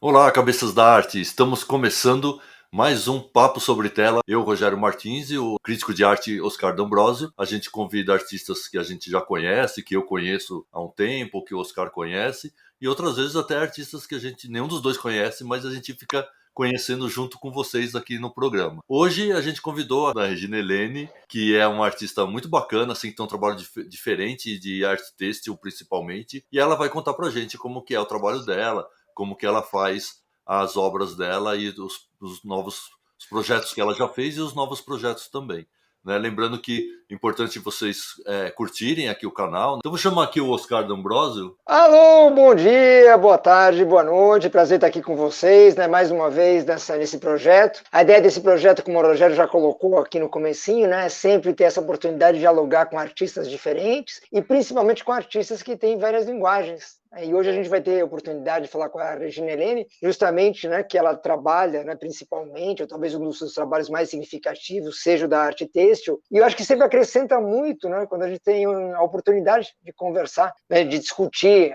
Olá, cabeças da arte! Estamos começando mais um Papo sobre Tela. Eu, Rogério Martins, e o crítico de arte Oscar D'Ambrosio. A gente convida artistas que a gente já conhece, que eu conheço há um tempo, que o Oscar conhece, e outras vezes até artistas que a gente nenhum dos dois conhece, mas a gente fica conhecendo junto com vocês aqui no programa. Hoje a gente convidou a Regina Helene, que é uma artista muito bacana, assim, que tem um trabalho diferente de arte têxtil principalmente, e ela vai contar pra gente como que é o trabalho dela, como que ela faz as obras dela e os novos os projetos que ela já fez e os novos projetos também. Né? Lembrando que é importante vocês curtirem aqui o canal. Então vou chamar aqui o Oscar D'Ambrosio. Alô, bom dia, boa tarde, boa noite. Prazer estar aqui com vocês, né? Mais uma vez nesse projeto. A ideia desse projeto, como o Rogério já colocou aqui no comecinho, né? É sempre ter essa oportunidade de dialogar com artistas diferentes e principalmente com artistas que têm várias linguagens. E hoje a gente vai ter a oportunidade de falar com a Regina Helene, justamente, né, que ela trabalha, né, principalmente, ou talvez um dos seus trabalhos mais significativos seja o da arte têxtil. E eu acho que sempre acrescenta muito, né, quando a gente tem a oportunidade de conversar, né, de discutir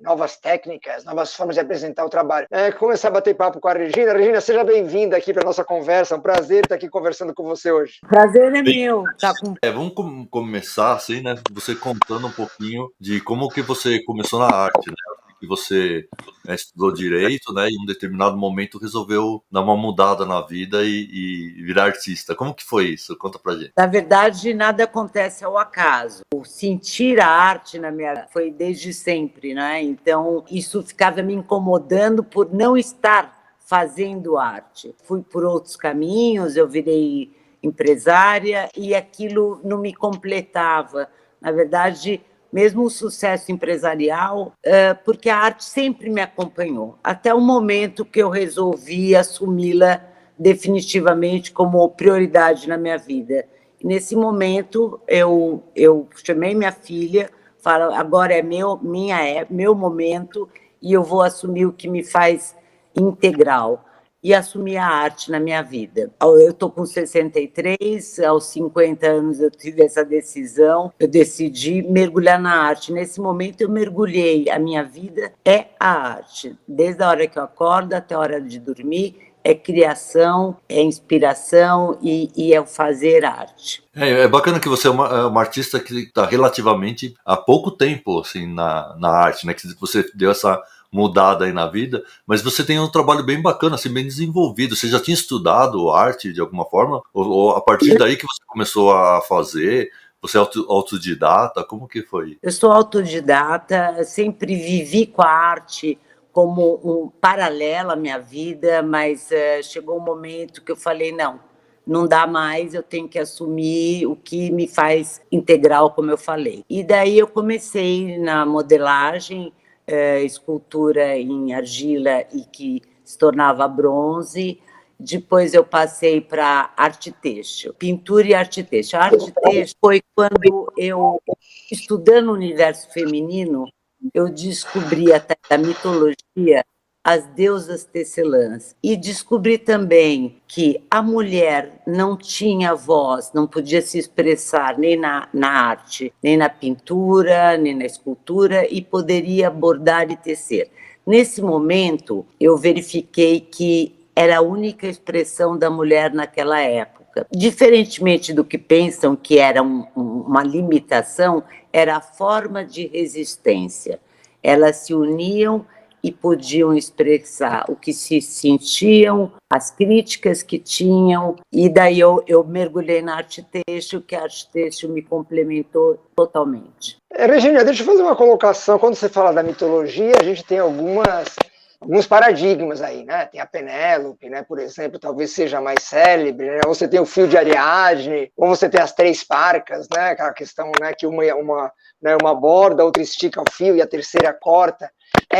novas técnicas, novas formas de apresentar o trabalho. Começar a bater papo com a Regina. Regina, seja bem-vinda aqui para a nossa conversa. É um prazer estar aqui conversando com você hoje. Prazer é meu. Vamos começar assim, né? Você contando um pouquinho de como que você começou na arte, né? Que você estudou direito, né? E em um determinado momento resolveu dar uma mudada na vida e virar artista. Como que foi isso? Conta pra gente. Na verdade, nada acontece ao acaso. O sentir a arte na minha vida foi desde sempre, né? Então, isso ficava me incomodando por não estar fazendo arte. Fui por outros caminhos, eu virei empresária e aquilo não me completava. Na verdade, mesmo o sucesso empresarial, porque a arte sempre me acompanhou, até o momento que eu resolvi assumi-la definitivamente como prioridade na minha vida. E nesse momento, eu chamei minha filha, falo, agora é meu momento e eu vou assumir o que me faz integral. E assumir a arte na minha vida. Eu estou com 63, aos 50 anos eu tive essa decisão, eu decidi mergulhar na arte. Nesse momento eu mergulhei, a minha vida é a arte. Desde a hora que eu acordo até a hora de dormir, é criação, é inspiração e é o fazer arte. É bacana que você é uma artista que está relativamente há pouco tempo assim, na arte, né? Que você deu essa mudada aí na vida, mas você tem um trabalho bem bacana, assim, bem desenvolvido. Você já tinha estudado arte de alguma forma? Ou a partir daí que você começou a fazer? Você é autodidata? Como que foi? Eu sou autodidata, sempre vivi com a arte como um paralelo à minha vida, mas chegou um momento que eu falei, não dá mais, eu tenho que assumir o que me faz integral, como eu falei. E daí eu comecei na modelagem, escultura em argila e que se tornava bronze. Depois eu passei para arte têxtil, pintura e arte têxtil. A arte têxtil foi quando eu, estudando o universo feminino, eu descobri até da mitologia as deusas tecelãs e descobri também que a mulher não tinha voz, não podia se expressar nem na arte, nem na pintura, nem na escultura e poderia bordar e tecer. Nesse momento, eu verifiquei que era a única expressão da mulher naquela época. Diferentemente do que pensam que era uma limitação, era a forma de resistência. Elas se uniam e podiam expressar o que se sentiam, as críticas que tinham, e daí eu mergulhei na arte têxtil, que a arte têxtil me complementou totalmente. Regina, deixa eu fazer uma colocação. Quando você fala da mitologia, a gente tem alguns paradigmas aí, né? Tem a Penélope, né, por exemplo, talvez seja mais célebre, né? Você tem o fio de Ariadne, ou você tem as três parcas, né? Aquela questão, né, que uma borda, outra estica o fio e a terceira corta.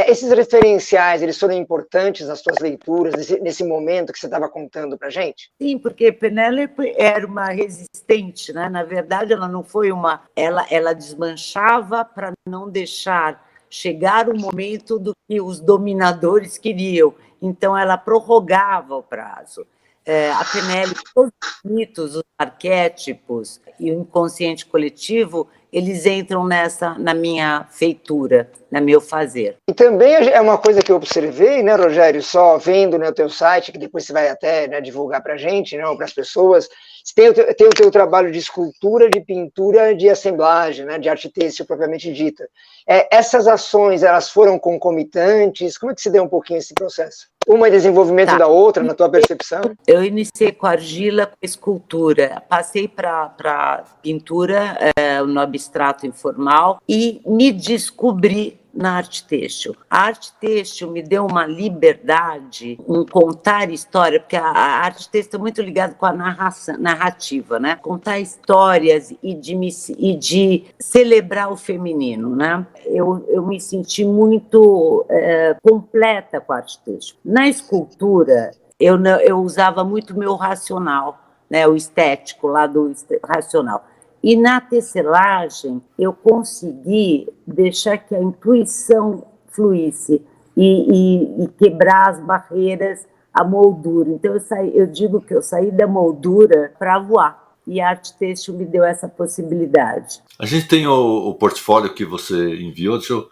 Esses referenciais, eles foram importantes nas suas leituras, nesse momento que você estava contando para a gente? Sim, porque Penélope era uma resistente, né? Na verdade, ela não foi uma... Ela desmanchava para não deixar chegar o momento do que os dominadores queriam. Então, ela prorrogava o prazo. a PNL, todos os mitos, os arquétipos e o inconsciente coletivo, eles entram na minha feitura, no meu fazer. E também é uma coisa que eu observei, né, Rogério, só vendo, né, o teu site, que depois você vai até, né, divulgar para a gente, né, ou para as pessoas, tem o teu trabalho de escultura, de pintura, de assemblagem, né, de arte têxtil propriamente dita. Essas ações, elas foram concomitantes? Como é que se deu um pouquinho esse processo? Uma é desenvolvimento da outra, na tua percepção? Eu iniciei com argila, com escultura, passei para pintura, no abstrato informal, e me descobri na arte têxtil. A arte têxtil me deu uma liberdade, um contar história, porque a arte têxtil é muito ligada com a narrativa, né? Contar histórias e de celebrar o feminino, né? Eu me senti muito completa com a arte têxtil. Na escultura, eu usava muito o meu racional, né? O estético lá do racional. E na tecelagem, eu consegui deixar que a intuição fluísse e quebrar as barreiras, a moldura. Então, eu digo que eu saí da moldura para voar. E a arte têxtil me deu essa possibilidade. A gente tem o portfólio que você enviou, deixa eu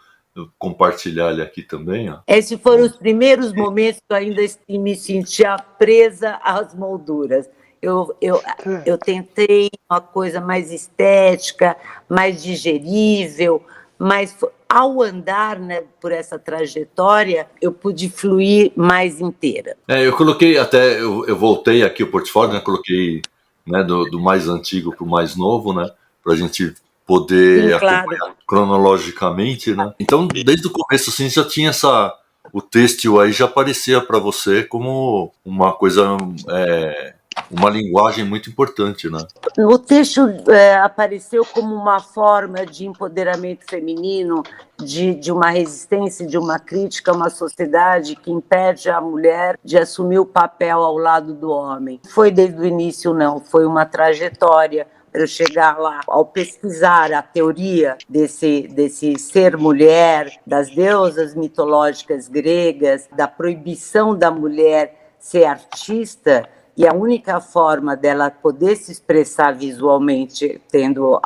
compartilhar ele aqui também. Ó. Esses foram os primeiros momentos que eu ainda me sentia presa às molduras. Eu tentei uma coisa mais estética, mais digerível, mas ao andar, né, por essa trajetória, eu pude fluir mais inteira. Eu coloquei até, eu voltei aqui o portfólio, né, coloquei, né, do mais antigo para o mais novo, né, para a gente poder acompanhar cronologicamente, né. Então, desde o começo, assim, já tinha o têxtil aí já aparecia para você como uma coisa... uma linguagem muito importante, né? O texto apareceu como uma forma de empoderamento feminino, de uma resistência, de uma crítica a uma sociedade que impede a mulher de assumir o papel ao lado do homem. Foi desde o início, não, foi uma trajetória para eu chegar lá. Ao pesquisar a teoria desse ser mulher, das deusas mitológicas gregas, da proibição da mulher ser artista, e a única forma dela poder se expressar visualmente, tendo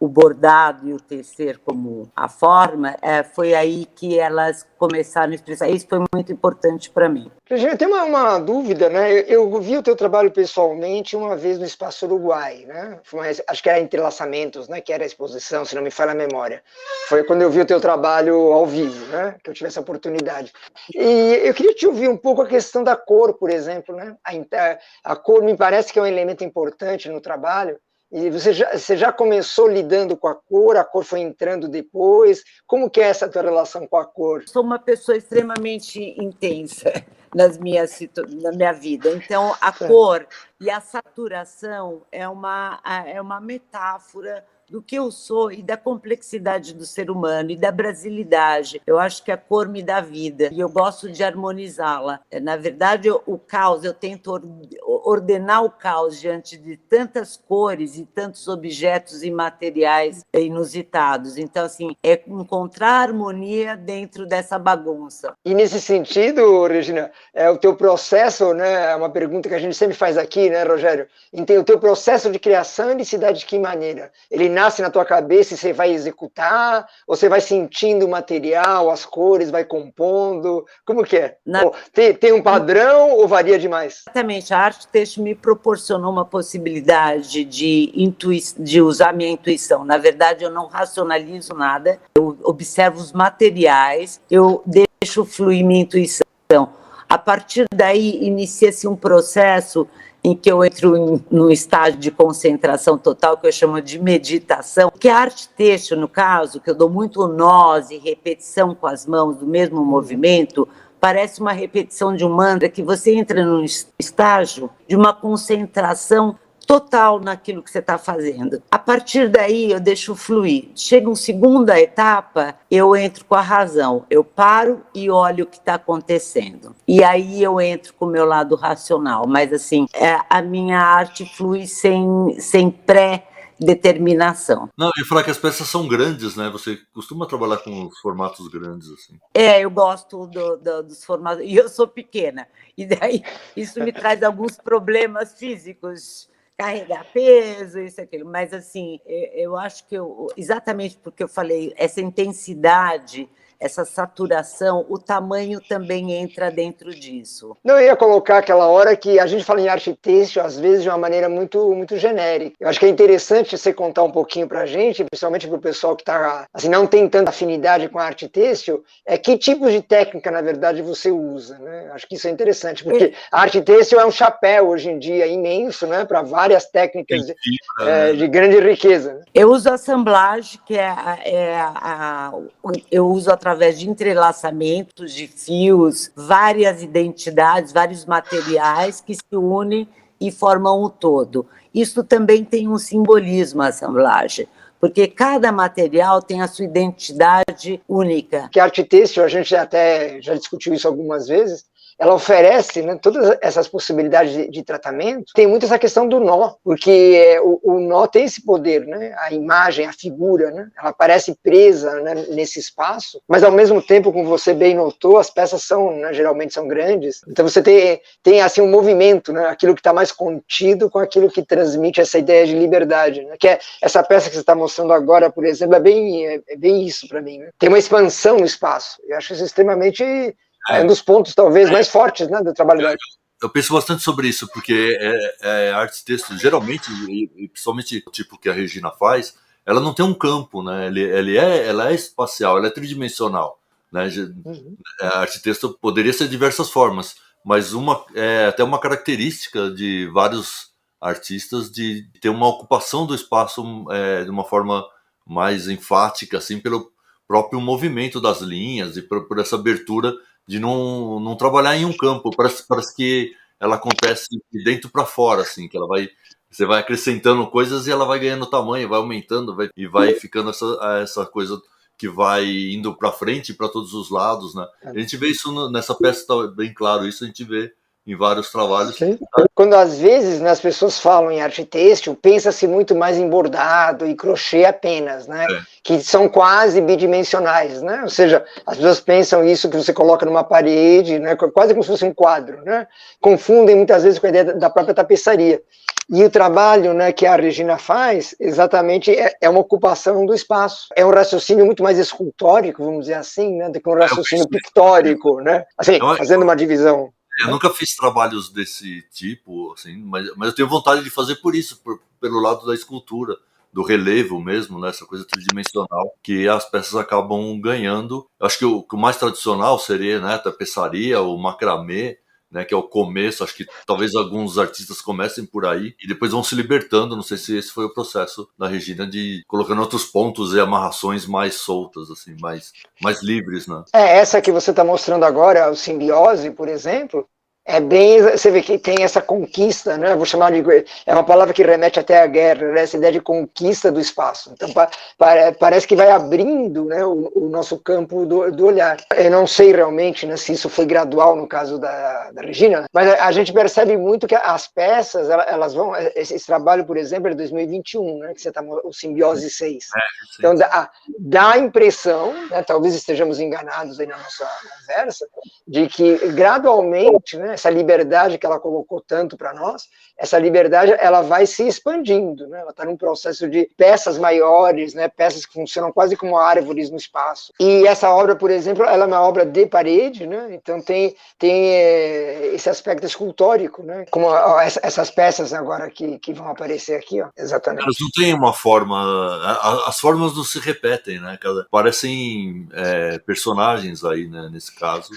o bordado e o tecer como a forma, foi aí que elas começaram a expressar. Isso foi muito importante para mim. Regina, tem uma dúvida, né? Eu vi o teu trabalho pessoalmente uma vez no Espaço Uruguai, né? Acho que era Entrelaçamentos, né? Que era a exposição, se não me falha a memória. Foi quando eu vi o teu trabalho ao vivo, né? Que eu tive essa oportunidade. E eu queria te ouvir um pouco a questão da cor, por exemplo, né? A cor me parece que é um elemento importante no trabalho. E você já começou lidando com a cor foi entrando depois. Como que é essa tua relação com a cor? Sou uma pessoa extremamente intensa na minha vida. Então, a cor e a saturação é uma metáfora do que eu sou e da complexidade do ser humano e da brasilidade. Eu acho que a cor me dá vida e eu gosto de harmonizá-la. Na verdade, o caos, eu tento ordenar o caos diante de tantas cores e tantos objetos e materiais inusitados. Então, assim, é encontrar harmonia dentro dessa bagunça. E nesse sentido, Regina, o teu processo, né, é uma pergunta que a gente sempre faz aqui, né, Rogério? Então, o teu processo de criação ele se dá de que maneira? Ele nasce na tua cabeça e você vai executar? Ou você vai sentindo o material, as cores, vai compondo? Como que é? Tem um padrão ou varia demais? Exatamente. A arte têxtil me proporcionou uma possibilidade de usar minha intuição. Na verdade, eu não racionalizo nada. Eu observo os materiais, eu deixo fluir minha intuição. A partir daí, inicia-se um processo em que eu entro num estágio de concentração total, que eu chamo de meditação, que a arte têxtil, no caso, que eu dou muito nós e repetição com as mãos do mesmo movimento, parece uma repetição de um mantra, que você entra num estágio de uma concentração total naquilo que você está fazendo. A partir daí, eu deixo fluir. Chega uma segunda etapa, eu entro com a razão. Eu paro e olho o que está acontecendo. E aí eu entro com o meu lado racional. Mas, assim, a minha arte flui sem determinação. Não, eu ia falar que as peças são grandes, né? Você costuma trabalhar com os formatos grandes, assim. Eu gosto dos formatos, e eu sou pequena, e daí isso me traz alguns problemas físicos, carregar peso, isso, aquilo, mas assim, eu acho que exatamente porque eu falei, essa intensidade, essa saturação, o tamanho também entra dentro disso. Não, eu ia colocar aquela hora que a gente fala em arte têxtil, às vezes, de uma maneira muito, muito genérica. Eu acho que é interessante você contar um pouquinho para a gente, principalmente para o pessoal que tá, assim, não tem tanta afinidade com a arte têxtil, que tipo de técnica, na verdade, você usa, né? Acho que isso é interessante, porque a arte têxtil é um chapéu, hoje em dia, imenso, né, para várias técnicas de grande riqueza. Né? Eu uso assemblagem, que eu uso através de entrelaçamentos de fios, várias identidades, vários materiais que se unem e formam o todo. Isso também tem um simbolismo, a assemblagem, porque cada material tem a sua identidade única. Que a arte têxtil, a gente até já discutiu isso algumas vezes, ela oferece, né, todas essas possibilidades de tratamento. Tem muito essa questão do nó, porque o nó tem esse poder, né? A imagem, a figura, né? Ela parece presa, né, nesse espaço, mas ao mesmo tempo, como você bem notou, as peças são, né, geralmente são grandes, então você tem assim um movimento, né? Aquilo que está mais contido com aquilo que transmite essa ideia de liberdade, né? Que é essa peça que você está mostrando agora, por exemplo, é bem isso para mim, né? Tem uma expansão no espaço. Eu acho isso extremamente um dos pontos talvez mais fortes, né, do trabalho da arte. Eu penso bastante sobre isso, porque arte texto, geralmente, e principalmente o tipo que a Regina faz, ela não tem um campo, né? Ela é espacial, ela é tridimensional. Né? A arte texto poderia ser de diversas formas, mas até uma característica de vários artistas de ter uma ocupação do espaço de uma forma mais enfática, assim, pelo próprio movimento das linhas e por essa abertura de não trabalhar em um campo. Parece que ela acontece de dentro para fora, assim, que você vai acrescentando coisas e ela vai ganhando tamanho, vai aumentando, e vai ficando essa coisa que vai indo para frente e para todos os lados, né? A gente vê isso nessa peça, tá bem claro, isso a gente vê em vários trabalhos. Sim. Quando às vezes, né, as pessoas falam em arte têxtil, pensa-se muito mais em bordado e crochê apenas, né? Que são quase bidimensionais, né? Ou seja, as pessoas pensam isso que você coloca numa parede, né? Quase como se fosse um quadro, né? Confundem muitas vezes com a ideia da própria tapeçaria. E o trabalho, né, que a Regina faz, exatamente, é uma ocupação do espaço. É um raciocínio muito mais escultórico, vamos dizer assim, né, do que um raciocínio pictórico, né? Assim, fazendo uma divisão. Eu nunca fiz trabalhos desse tipo, assim, mas eu tenho vontade de fazer por isso, pelo lado da escultura, do relevo mesmo, né, essa coisa tridimensional, que as peças acabam ganhando. Eu acho que o mais tradicional seria, né, a tapeçaria, o macramê, né, que é o começo. Acho que talvez alguns artistas comecem por aí e depois vão se libertando. Não sei se esse foi o processo da Regina, de colocando outros pontos e amarrações mais soltas, assim, mais livres, né? Essa que você está mostrando agora, o Simbiose, por exemplo, você vê que tem essa conquista, né? Vou chamar de, é uma palavra que remete até à guerra, né? Essa ideia de conquista do espaço. Então parece que vai abrindo, né, o nosso campo do olhar. Eu não sei realmente, né, se isso foi gradual no caso da Regina, mas a gente percebe muito que as peças, elas vão, esse trabalho, por exemplo, é de 2021, né, que você está, o Simbiose 6. Então dá a impressão, né, talvez estejamos enganados aí na nossa conversa, de que gradualmente, né, essa liberdade que ela colocou tanto para nós, essa liberdade ela vai se expandindo, né? Ela está num processo de peças maiores, né? Peças que funcionam quase como árvores no espaço. E essa obra, por exemplo, ela é uma obra de parede, né? Então tem esse aspecto escultórico, né? Como essas peças agora que vão aparecer aqui, ó. Exatamente. Elas não têm uma forma, as formas não se repetem, né? Parecem personagens aí, né? Nesse caso.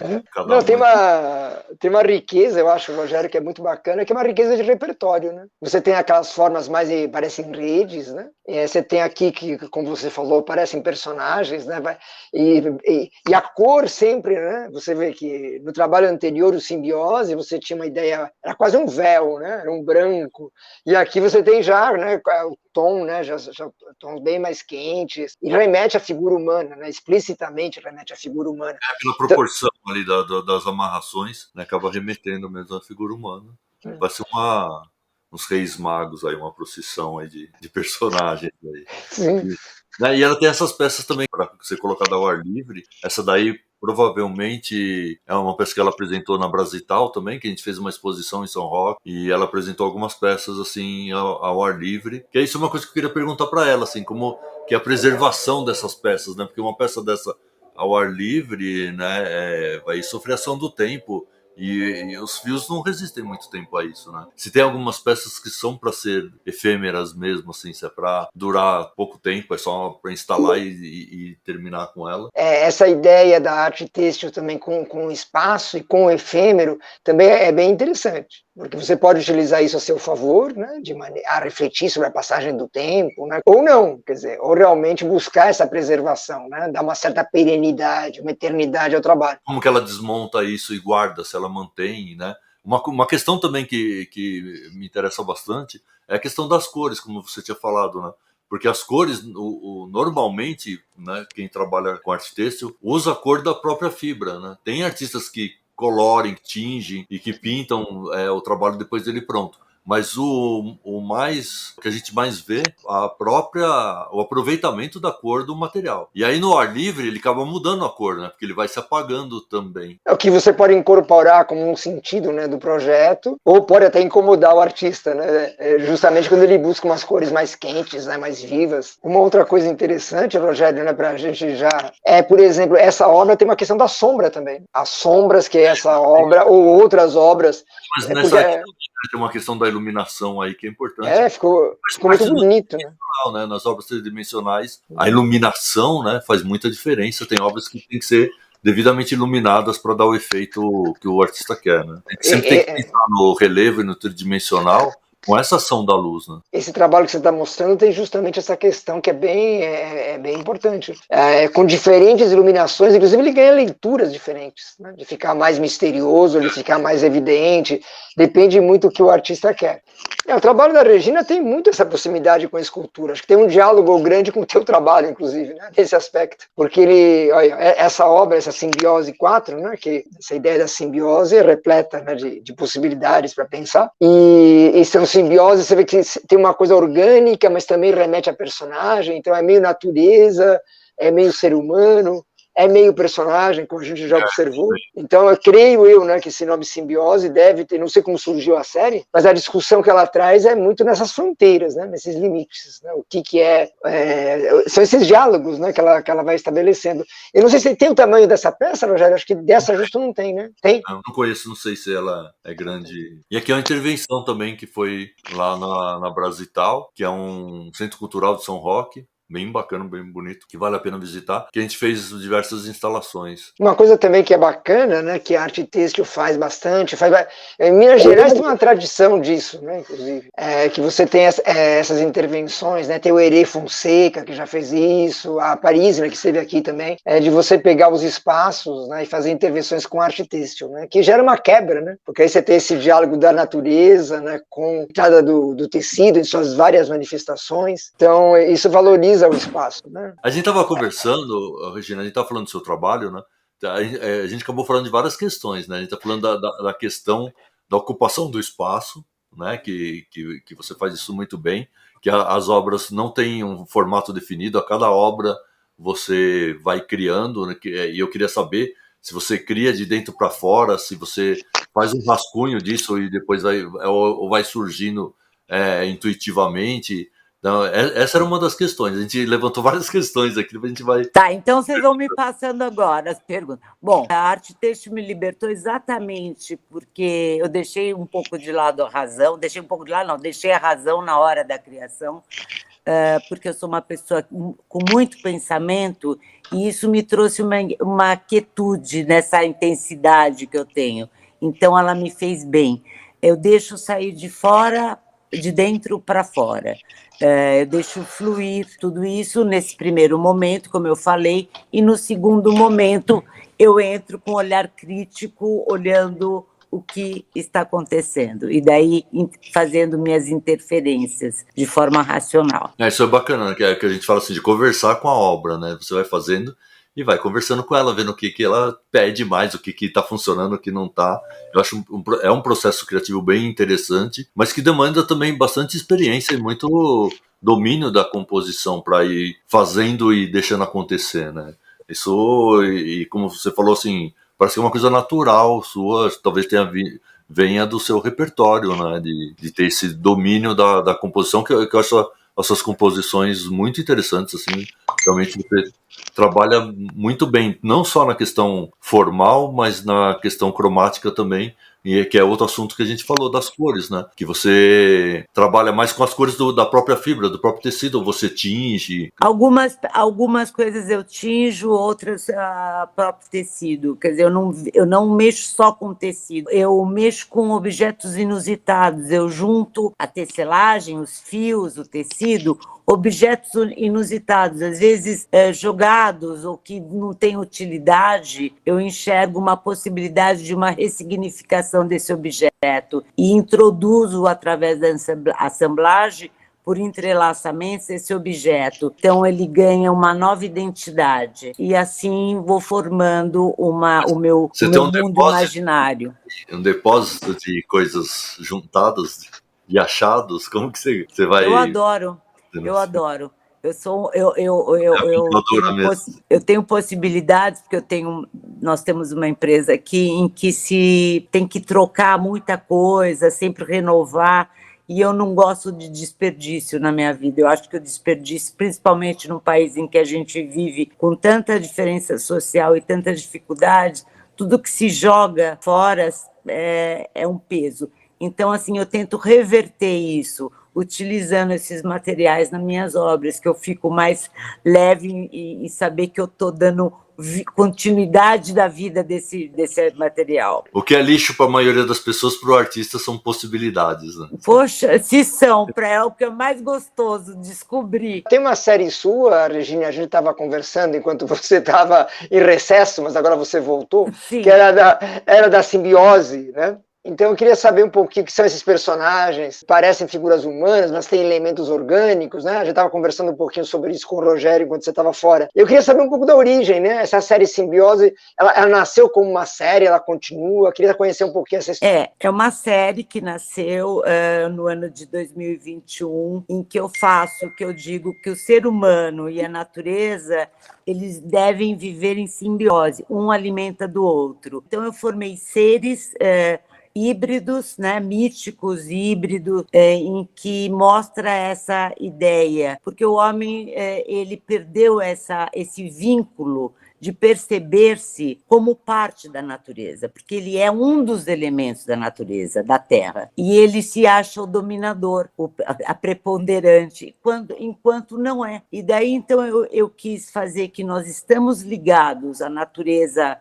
Não, tem uma riqueza, eu acho, Rogério, que é muito bacana, que é uma riqueza de repertório, né? Você tem aquelas formas mais, parecem redes, né? Você tem aqui que, como você falou, parecem personagens, né? E a cor sempre, né? Você vê que no trabalho anterior, o Simbiose, você tinha uma ideia, era quase um véu, né? Era um branco. E aqui você tem já, né, o tom, né? Já tons bem mais quentes, e remete à figura humana, né? Explicitamente remete à figura humana. Pela proporção ali das amarrações, né? Acaba remetendo mesmo à figura humana. Vai ser uns reis magos aí, uma procissão aí de personagens aí. Sim. E ela tem essas peças também para ser colocada ao ar livre. Essa daí provavelmente é uma peça que ela apresentou na Brasital também, que a gente fez uma exposição em São Roque e ela apresentou algumas peças assim ao ar livre. Que isso é uma coisa que eu queria perguntar para ela, assim, como que é a preservação dessas peças, né? Porque uma peça dessa ao ar livre, né, vai sofrer ação do tempo. E os fios não resistem muito tempo a isso, né? Se tem algumas peças que são para ser efêmeras mesmo, assim, se é para durar pouco tempo, é só para instalar e terminar com ela. Essa ideia da arte têxtil também com o espaço e com o efêmero também é bem interessante, porque você pode utilizar isso a seu favor, né, de maneira a refletir sobre a passagem do tempo, né, ou não, quer dizer, ou realmente buscar essa preservação, né, dar uma certa perenidade, uma eternidade ao trabalho. Como que ela desmonta isso e guarda, se ela mantém, né? Uma questão também que me interessa bastante é a questão das cores, como você tinha falado, né? Porque as cores, normalmente, né, quem trabalha com arte têxtil usa a cor da própria fibra, né? Tem artistas que colorem, tingem e que pintam o trabalho depois dele pronto. Mas o que a gente mais vê, o aproveitamento da cor do material. E aí no ar livre ele acaba mudando a cor, né? Porque ele vai se apagando também. É o que você pode incorporar como um sentido, né, do projeto, ou pode até incomodar o artista, né? Justamente quando ele busca umas cores mais quentes, né, mais vivas. Uma outra coisa interessante, Rogério, né, pra gente já por exemplo, essa obra tem uma questão da sombra também. As sombras que essa obra ou outras obras. Mas nessa aqui tem uma questão da iluminação aí que é importante. Ficou muito bonito, né? Nas obras tridimensionais, a iluminação, né, faz muita diferença. Tem obras que tem que ser devidamente iluminadas para dar o efeito que o artista quer, né? A gente sempre tem que pensar no relevo e no tridimensional com essa ação da luz, né? Esse trabalho que você está mostrando tem justamente essa questão que é bem importante. Com diferentes iluminações, inclusive ele ganha leituras diferentes, né? De ficar mais misterioso, de ficar mais evidente, depende muito do que o artista quer. O trabalho da Regina tem muito essa proximidade com a escultura, acho que tem um diálogo grande com o teu trabalho, inclusive, né? Nesse aspecto, porque olha, essa obra, essa Simbiose 4, né? Que essa ideia da simbiose é repleta, né, de possibilidades para pensar, e são simbiose, você vê que tem uma coisa orgânica, mas também remete a personagem, então é meio natureza, é meio ser humano, é meio personagem, como a gente já observou. Então, eu creio, né, que esse nome simbiose deve ter, não sei como surgiu a série, mas a discussão que ela traz é muito nessas fronteiras, né, nesses limites, né, o que são esses diálogos, né, que ela vai estabelecendo. Eu não sei se tem o tamanho dessa peça, Rogério, acho que dessa justo não tem, né? Tem? Eu não conheço, não sei se ela é grande. E aqui é uma intervenção também que foi lá na Brasital, que é um centro cultural de São Roque, bem bacana, bem bonito, que vale a pena visitar, que a gente fez diversas instalações. Uma coisa também que é bacana, né, que a arte têxtil faz bastante, em Minas Gerais tem uma tradição disso, né, inclusive, que você tem essas intervenções, né, tem o Herê Fonseca, que já fez isso, a Paris, né, que esteve aqui também, de você pegar os espaços, né, e fazer intervenções com arte têxtil, né, que gera uma quebra, né, porque aí você tem esse diálogo da natureza, né, com a entrada do tecido em suas várias manifestações, então isso valoriza o espaço, né? A gente estava conversando, Regina, a gente estava falando do seu trabalho, né? A gente acabou falando de várias questões, né? A gente está falando da questão da ocupação do espaço, né? Que você faz isso muito bem, que as obras não têm um formato definido, a cada obra você vai criando, né? E eu queria saber se você cria de dentro para fora, se você faz um rascunho disso e depois vai surgindo intuitivamente. Então, essa era uma das questões. A gente levantou várias questões aqui, a gente vai... Tá, então vocês vão me passando agora as perguntas. Bom, a arte têxtil me libertou exatamente porque eu deixei um pouco de lado a razão, deixei a razão na hora da criação, porque eu sou uma pessoa com muito pensamento e isso me trouxe uma quietude nessa intensidade que eu tenho. Então, ela me fez bem. Eu deixo sair de dentro para fora. Eu deixo fluir tudo isso nesse primeiro momento, como eu falei, e no segundo momento eu entro com um olhar crítico, olhando o que está acontecendo, e daí fazendo minhas interferências de forma racional. Isso é bacana, né? Que a gente fala assim, de conversar com a obra, né? Você vai fazendo e vai conversando com ela, vendo o que ela pede mais, o que está funcionando, o que não está. Eu acho é um processo criativo bem interessante, mas que demanda também bastante experiência e muito domínio da composição para ir fazendo e deixando acontecer, né? Isso, e como você falou, assim, parece que é uma coisa natural sua, talvez venha do seu repertório, né? De ter esse domínio da composição, que eu acho as suas composições muito interessantes, assim. Realmente você trabalha muito bem, não só na questão formal, mas na questão cromática também, e que é outro assunto que a gente falou das cores, né? Que você trabalha mais com as cores da própria fibra, do próprio tecido, ou você tinge. Algumas coisas eu tinjo, outras próprio tecido. Quer dizer, eu não mexo só com tecido, eu mexo com objetos inusitados. Eu junto a tecelagem, os fios, o tecido, objetos inusitados, às vezes jogados ou que não têm utilidade, eu enxergo uma possibilidade de uma ressignificação desse objeto e introduzo através da assemblagem, por entrelaçamentos, esse objeto. Então, ele ganha uma nova identidade. E assim vou formando o meu mundo imaginário. Um depósito de coisas juntadas, de achados, como que você vai... Eu adoro. Eu tenho possibilidades, porque nós temos uma empresa aqui em que se tem que trocar muita coisa, sempre renovar, e eu não gosto de desperdício na minha vida. Eu acho que o desperdício, principalmente num país em que a gente vive com tanta diferença social e tantas dificuldades, tudo que se joga fora é um peso. Então, assim, eu tento reverter isso, utilizando esses materiais nas minhas obras, que eu fico mais leve e saber que eu estou dando continuidade da vida desse material. O que é lixo para a maioria das pessoas, para o artista, são possibilidades, né? Poxa, se são, é o que é mais gostoso, descobrir. Tem uma série sua, Regina, a gente estava conversando enquanto você estava em recesso, mas agora você voltou, Sim. Que era da simbiose, né? Então eu queria saber um pouquinho o que são esses personagens. Parecem figuras humanas, mas têm elementos orgânicos, né? A gente estava conversando um pouquinho sobre isso com o Rogério enquanto você estava fora. Eu queria saber um pouco da origem, né? Essa série Simbiose, ela nasceu como uma série, ela continua. Eu queria conhecer um pouquinho essa história. É uma série que nasceu no ano de 2021, em que eu digo que o ser humano e a natureza, eles devem viver em simbiose, um alimenta do outro. Então eu formei seres híbridos, né, místicos, híbridos, em que mostra essa ideia, porque o homem ele perdeu esse vínculo de perceber-se como parte da natureza, porque ele é um dos elementos da natureza, da Terra, e ele se acha o dominador, a preponderante, enquanto não é. E daí, então, eu quis fazer que nós estamos ligados à natureza,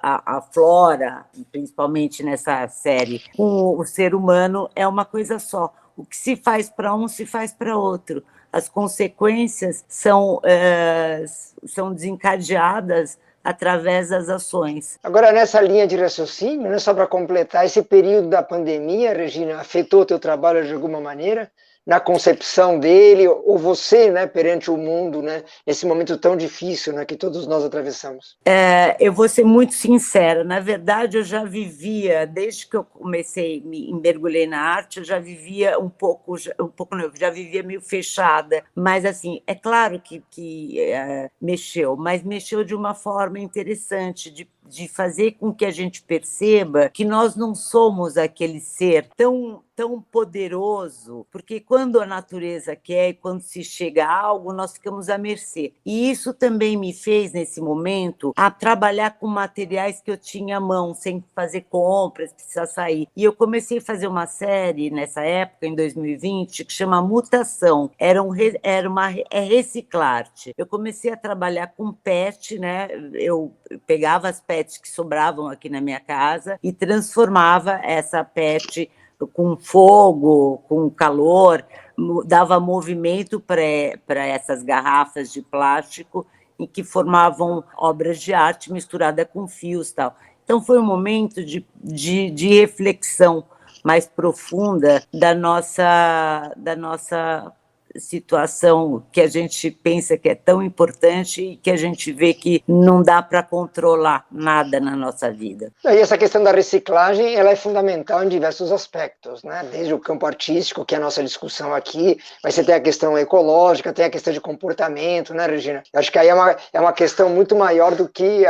a flora, principalmente nessa série, com o ser humano, é uma coisa só. O que se faz para um, se faz para outro. As consequências são desencadeadas através das ações. Agora, nessa linha de raciocínio, né, só para completar, esse período da pandemia, Regina, afetou o teu trabalho de alguma maneira? Na concepção dele, ou você, né, perante o mundo, né, nesse momento tão difícil, né, que todos nós atravessamos? Eu vou ser muito sincera. Na verdade, eu já vivia, desde que eu me mergulhei na arte, eu já vivia já vivia meio fechada. Mas, assim, é claro que mexeu, mas mexeu de uma forma interessante, de fazer com que a gente perceba que nós não somos aquele ser tão poderoso, porque quando a natureza quer e quando se chega a algo, nós ficamos à mercê. E isso também me fez, nesse momento, a trabalhar com materiais que eu tinha à mão, sem fazer compras, precisar sair. E eu comecei a fazer uma série, nessa época, em 2020, que chama Mutação. É reciclarte. Eu comecei a trabalhar com PET, né? Eu pegava as PETs que sobravam aqui na minha casa e transformava essa PET com fogo, com calor, dava movimento para essas garrafas de plástico em que formavam obras de arte misturada com fios, tal. Então foi um momento de reflexão mais profunda da nossa situação que a gente pensa que é tão importante e que a gente vê que não dá para controlar nada na nossa vida. E essa questão da reciclagem, ela é fundamental em diversos aspectos, né? Desde o campo artístico, que é a nossa discussão aqui, mas você tem a questão ecológica, tem a questão de comportamento, né, Regina? Eu acho que aí é uma questão muito maior do que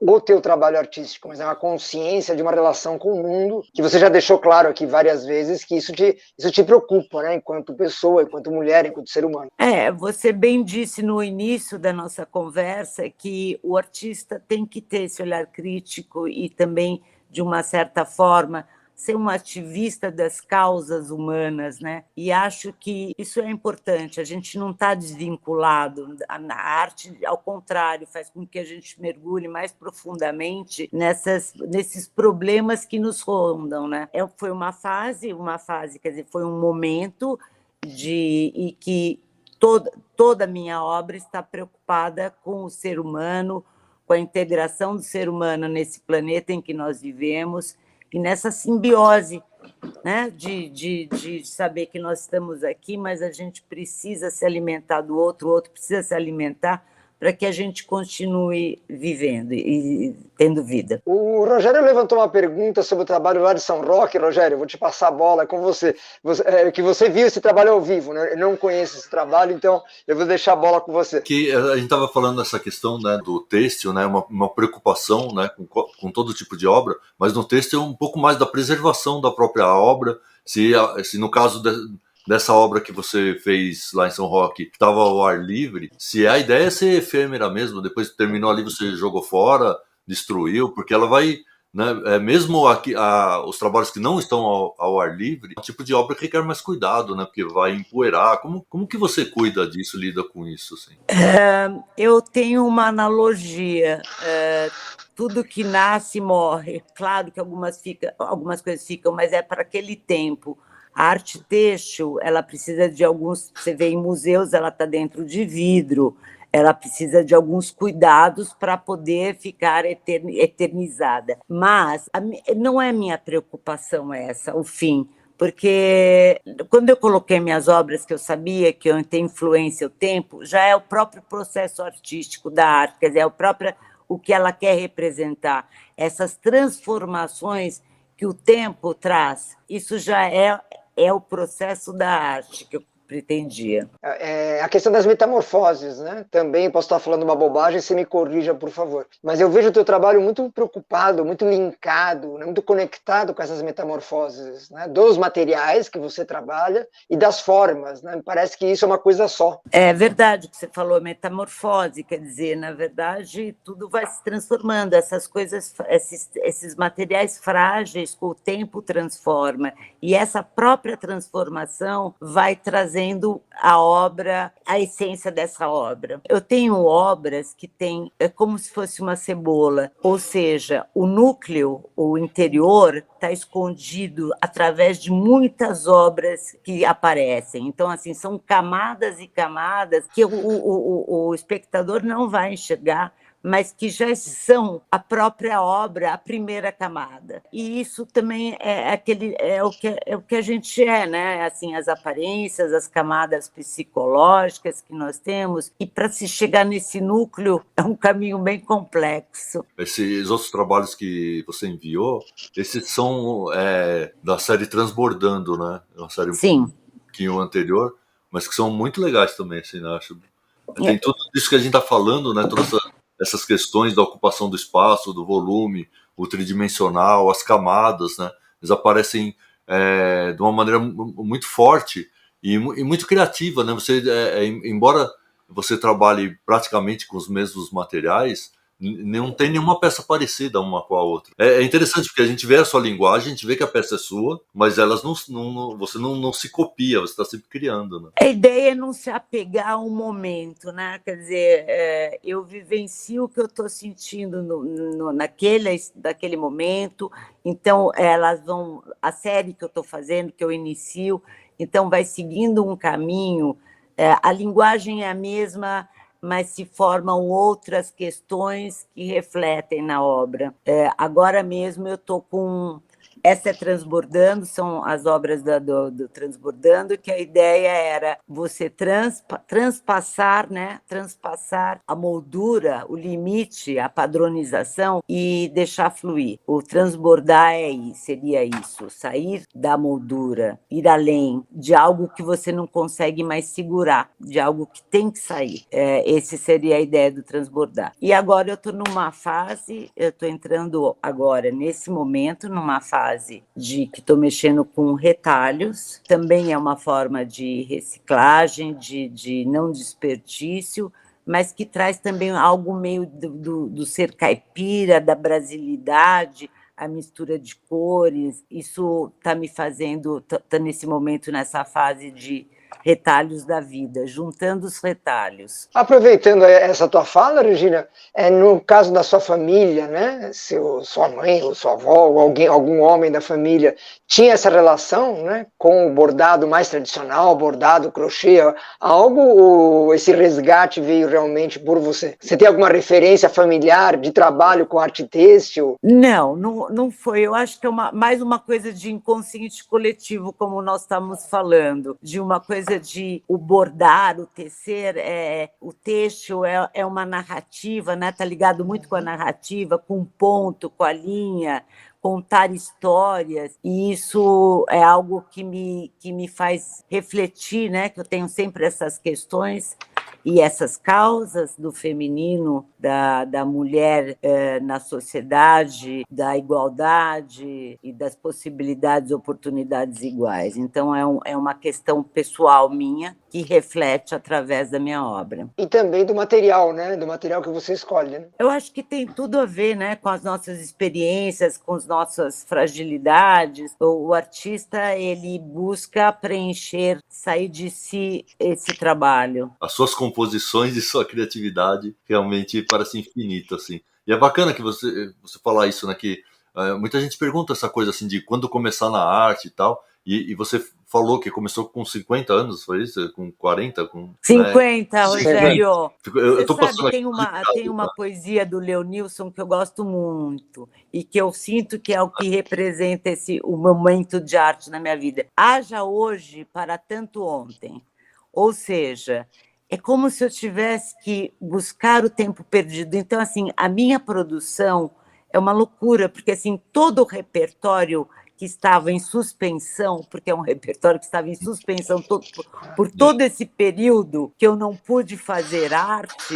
o teu trabalho artístico, mas é uma consciência de uma relação com o mundo, que você já deixou claro aqui várias vezes, que isso te preocupa, né? Enquanto pessoa, enquanto mulher, enquanto ser humano. Você bem disse no início da nossa conversa que o artista tem que ter esse olhar crítico e também, de uma certa forma, ser um ativista das causas humanas, né? E acho que isso é importante, a gente não está desvinculado. A arte, ao contrário, faz com que a gente mergulhe mais profundamente nesses problemas que nos rondam, né? Foi uma fase, quer dizer, foi um momento e que toda a minha obra está preocupada com o ser humano, com a integração do ser humano nesse planeta em que nós vivemos, e nessa simbiose, né, de saber que nós estamos aqui, mas a gente precisa se alimentar do outro, o outro precisa se alimentar para que a gente continue vivendo e tendo vida. O Rogério levantou uma pergunta sobre o trabalho lá de São Roque. Rogério, eu vou te passar a bola com você. Que você viu esse trabalho ao vivo, né? Eu não conheço esse trabalho, então eu vou deixar a bola com você. Que a gente estava falando dessa questão, né, do têxtil, né, uma preocupação, né, com todo tipo de obra, mas no têxtil um pouco mais da preservação da própria obra. Se no caso dessa obra que você fez lá em São Roque, que estava ao ar livre, se a ideia é ser efêmera mesmo, depois que terminou ali você jogou fora, destruiu, porque ela vai, né, mesmo aqui, os trabalhos que não estão ao ar livre, é um tipo de obra que requer mais cuidado, né, porque vai empoeirar. Como que você cuida disso, lida com isso? Assim? Eu tenho uma analogia. Tudo que nasce morre. Claro que algumas coisas ficam, mas é para aquele tempo. A arte têxtil, ela precisa de alguns... Você vê em museus, ela está dentro de vidro, ela precisa de alguns cuidados para poder ficar eternizada. Mas não é minha preocupação essa, o fim, porque quando eu coloquei minhas obras, que eu sabia que eu tenho influência o tempo, já é o próprio processo artístico da arte, quer dizer, o que ela quer representar, essas transformações que o tempo traz, isso já é o processo da arte que eu pretendia. A questão das metamorfoses, né? Também posso estar falando uma bobagem, você me corrija, por favor. Mas eu vejo o teu trabalho muito preocupado, muito linkado, né? Muito conectado com essas metamorfoses, né? Dos materiais que você trabalha e das formas, né? Me parece que isso é uma coisa só. É verdade o que você falou, metamorfose, quer dizer, na verdade, tudo vai se transformando, essas coisas, esses materiais frágeis, com o tempo transforma, e essa própria transformação vai trazendo a obra, a essência dessa obra. Eu tenho obras que têm, é como se fosse uma cebola, ou seja, o núcleo, o interior, está escondido através de muitas obras que aparecem. Então, assim, são camadas e camadas que o espectador não vai enxergar, mas que já são a própria obra, a primeira camada. E isso também é o que a gente é, né? Assim, as aparências, as camadas psicológicas que nós temos, e para se chegar nesse núcleo é um caminho bem complexo. Esses outros trabalhos que você enviou, esses são da série Transbordando, né? Uma série um pouquinho anterior, mas que são muito legais também, assim, né? Acho. Tem tudo isso que a gente está falando, né? Todas essas questões da ocupação do espaço, do volume, o tridimensional, as camadas, né? Eles aparecem de uma maneira muito forte e muito criativa, né? Embora você trabalhe praticamente com os mesmos materiais, não tem nenhuma peça parecida uma com a outra. É interessante porque a gente vê a sua linguagem, a gente vê que a peça é sua, mas você não se copia, você está sempre criando, né? A ideia é não se apegar ao momento, né? Quer dizer, eu vivencio o que eu estou sentindo naquele momento, então a série que eu estou fazendo, que eu inicio, então vai seguindo um caminho, a linguagem é a mesma, mas se formam outras questões que refletem na obra. Agora mesmo eu estou com Essa é Transbordando, são as obras do Transbordando, que a ideia era você transpassar, né? Transpassar a moldura, o limite, a padronização e deixar fluir. O transbordar seria isso, sair da moldura, ir além de algo que você não consegue mais segurar, de algo que tem que sair. Esse seria a ideia do Transbordar. E agora eu estou numa fase, eu estou entrando agora, nesse momento, numa fase de que estou mexendo com retalhos, também é uma forma de reciclagem, de não desperdício, mas que traz também algo meio do ser caipira, da brasilidade, a mistura de cores. Isso está me fazendo, está nesse momento, nessa fase de retalhos da vida, juntando os retalhos. Aproveitando essa tua fala, Regina, no caso da sua família, né, sua mãe ou sua avó ou algum homem da família tinha essa relação, né, com o bordado mais tradicional, bordado, crochê, algo, ou esse resgate veio realmente por você? Você tem alguma referência familiar de trabalho com arte têxtil? Não foi. Eu acho que é mais uma coisa de inconsciente coletivo, como nós estamos falando, de uma coisa de o bordar, o tecer, o têxtil é uma narrativa, né? Tá ligado muito com a narrativa, com o ponto, com a linha, contar histórias, e isso é algo que me faz refletir, né? Que eu tenho sempre essas questões e essas causas do feminino, da mulher na sociedade, da igualdade e das possibilidades e oportunidades iguais. Então, é uma questão pessoal minha que reflete através da minha obra. E também do material, né? Do material que você escolhe, né? Eu acho que tem tudo a ver, né, com as nossas experiências, com as nossas fragilidades. O artista, ele busca preencher, sair de si esse trabalho. As suas composições e sua criatividade realmente parecem infinitas, assim. E é bacana que você falar isso, né, que muita gente pergunta essa coisa, assim, de quando começar na arte e tal, e você falou que começou com 50 anos, foi isso? Com 40? 50, né? Rogério. Eu tô Você passando sabe, tem uma poesia do Leonilson que eu gosto muito e que eu sinto que é o que representa o momento de arte na minha vida. Haja hoje para tanto ontem. Ou seja, é como se eu tivesse que buscar o tempo perdido. Então, assim, a minha produção é uma loucura, porque assim, todo o repertório que estava em suspensão, porque é um repertório que estava em suspensão por todo esse período que eu não pude fazer arte,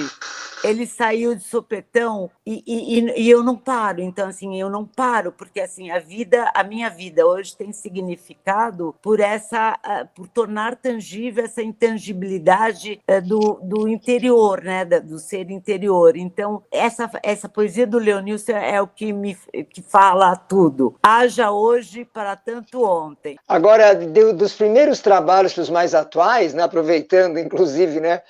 ele saiu de sopetão e eu não paro. Então, assim, eu não paro, porque assim, a minha vida hoje tem significado por tornar tangível essa intangibilidade do interior, né, do ser interior. Então, essa poesia do Leonilson é o que fala tudo. Haja hoje para tanto ontem. Agora, dos primeiros trabalhos para os mais atuais, né, aproveitando, inclusive, né,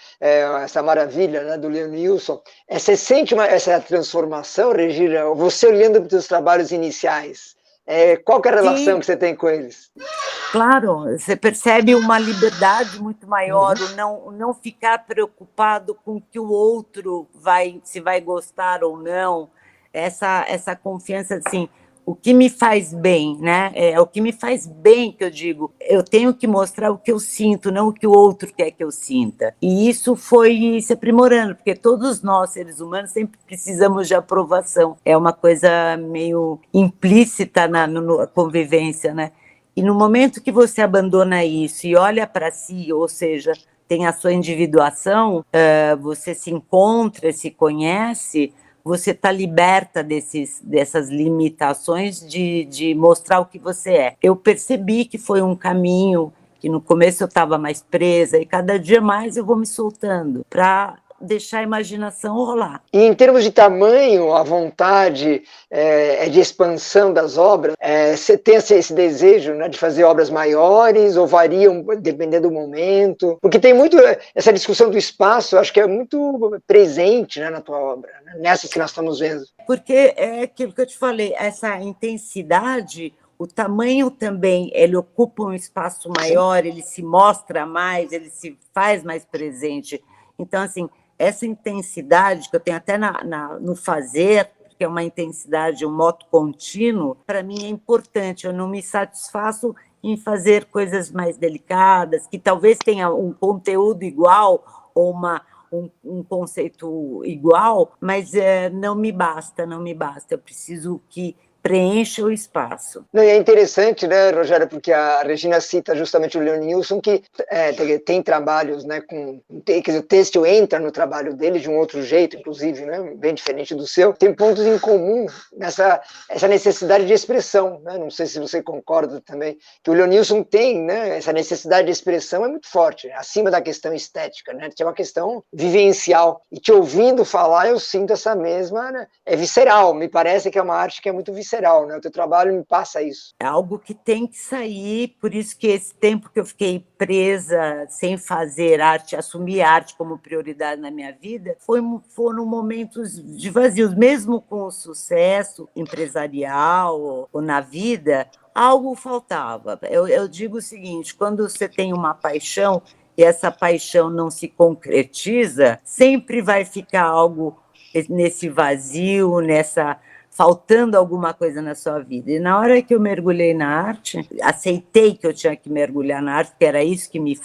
essa maravilha, né, do Leonilson, você sente essa transformação, Regina? Você olhando para os trabalhos iniciais, qual que é a relação Sim, que você tem com eles? Claro, você percebe uma liberdade muito maior, não ficar preocupado com o que o outro se vai gostar ou não, essa confiança, assim, o que me faz bem, né? É o que me faz bem que eu digo. Eu tenho que mostrar o que eu sinto, não o que o outro quer que eu sinta. E isso foi se aprimorando, porque todos nós, seres humanos, sempre precisamos de aprovação. É uma coisa meio implícita na convivência, né? E no momento que você abandona isso e olha para si, ou seja, tem a sua individuação, você se encontra, se conhece, você está liberta dessas limitações de mostrar o que você é. Eu percebi que foi um caminho que no começo eu estava mais presa e cada dia mais eu vou me soltando para deixar a imaginação rolar. E em termos de tamanho, a vontade de expansão das obras, você tem esse desejo, né, de fazer obras maiores ou variam dependendo do momento? Porque tem muito essa discussão do espaço, eu acho que é muito presente, né, na tua obra, né, nessas que nós estamos vendo. Porque é aquilo que eu te falei, essa intensidade, o tamanho também, ele ocupa um espaço maior, ele se mostra mais, ele se faz mais presente. Então, assim, essa intensidade que eu tenho até no fazer, que é uma intensidade, um moto contínuo, para mim é importante. Eu não me satisfaço em fazer coisas mais delicadas, que talvez tenha um conteúdo igual ou um conceito igual, mas não me basta, não me basta. Eu preciso que preencha o espaço. Não, e é interessante, né, Rogério, porque a Regina cita justamente o Leonilson, que tem trabalhos, né, quer dizer, o texto entra no trabalho dele de um outro jeito, inclusive, né, bem diferente do seu. Tem pontos em comum essa necessidade de expressão, né, não sei se você concorda também, que o Leonilson tem, né, essa necessidade de expressão é muito forte, acima da questão estética, né, que é uma questão vivencial. E te ouvindo falar, eu sinto essa mesma, né, é visceral, me parece que é uma arte que é muito visceral. Né? O teu trabalho me passa isso. É algo que tem que sair, por isso que esse tempo que eu fiquei presa sem fazer arte, assumir arte como prioridade na minha vida, foram momentos de vazios, mesmo com o sucesso empresarial ou na vida, algo faltava. Eu digo o seguinte, quando você tem uma paixão e essa paixão não se concretiza, sempre vai ficar algo nesse vazio, faltando alguma coisa na sua vida. E na hora que eu mergulhei na arte, aceitei que eu tinha que mergulhar na arte, que era isso que me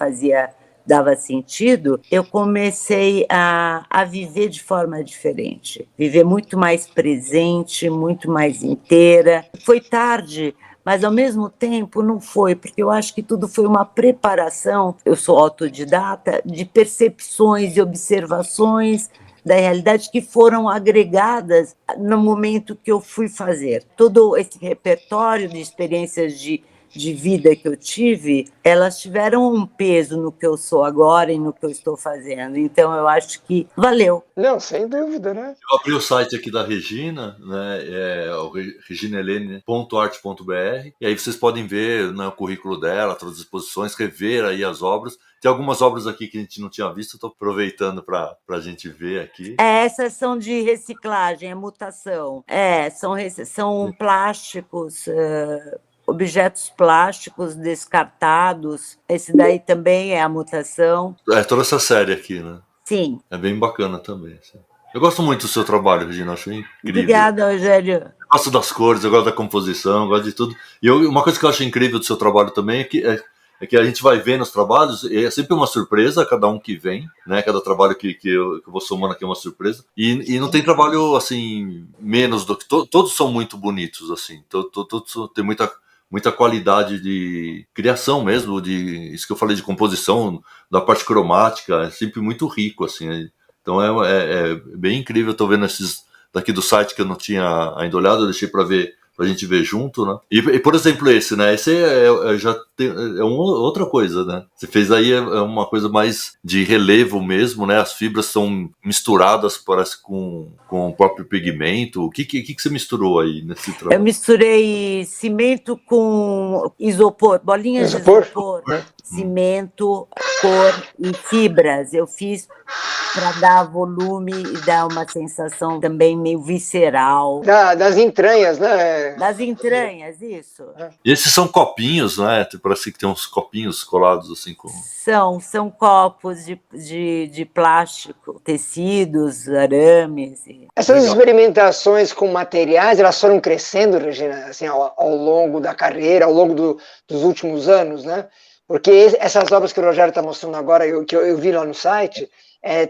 dava sentido, eu comecei a viver de forma diferente, viver muito mais presente, muito mais inteira. Foi tarde, mas ao mesmo tempo não foi, porque eu acho que tudo foi uma preparação, eu sou autodidata, de percepções e observações da realidade que foram agregadas no momento que eu fui fazer. Todo esse repertório de experiências de vida que eu tive, elas tiveram um peso no que eu sou agora e no que eu estou fazendo. Então, eu acho que valeu. Não, sem dúvida, né? Eu abri o site aqui da Regina, né, o reginelene.arte.br, e aí vocês podem ver, né, o currículo dela, todas as exposições, rever aí as obras. Tem algumas obras aqui que a gente não tinha visto, estou aproveitando para a gente ver aqui. Essas são de reciclagem, é mutação. São plásticos, objetos plásticos descartados. Esse daí também é a mutação. Toda essa série aqui, né? Sim. É bem bacana também. Assim. Eu gosto muito do seu trabalho, Regina, acho incrível. Obrigada, Rogério. Eu gosto das cores, eu gosto da composição, eu gosto de tudo. E uma coisa que eu acho incrível do seu trabalho também é que a gente vai ver nos trabalhos, e é sempre uma surpresa cada um que vem, né? Cada trabalho que eu vou somando aqui é uma surpresa. E não tem trabalho, assim, menos do que... Todos são muito bonitos, assim. Todos tem muita qualidade de criação mesmo, isso que eu falei de composição, da parte cromática, é sempre muito rico, assim. Então é bem incrível, eu tô vendo esses daqui do site que eu não tinha ainda olhado, eu deixei pra gente ver junto, né? E por exemplo, esse, né? Esse já outra coisa, né? Você fez aí uma coisa mais de relevo mesmo, né? As fibras são misturadas, parece, com o próprio pigmento. O que você misturou aí nesse trabalho? Eu misturei cimento com isopor, bolinhas de isopor, cimento, cor e fibras. Eu fiz para dar volume e dar uma sensação também meio visceral. Das entranhas, né? Das entranhas, isso. E esses são copinhos, né? Parece que tem uns copinhos colados assim com... São copos de plástico, tecidos, arames. Essas experimentações com materiais, elas foram crescendo, Regina, assim, ao longo da carreira, ao longo dos últimos anos, né? Porque essas obras que o Rogério está mostrando agora, que eu vi lá no site,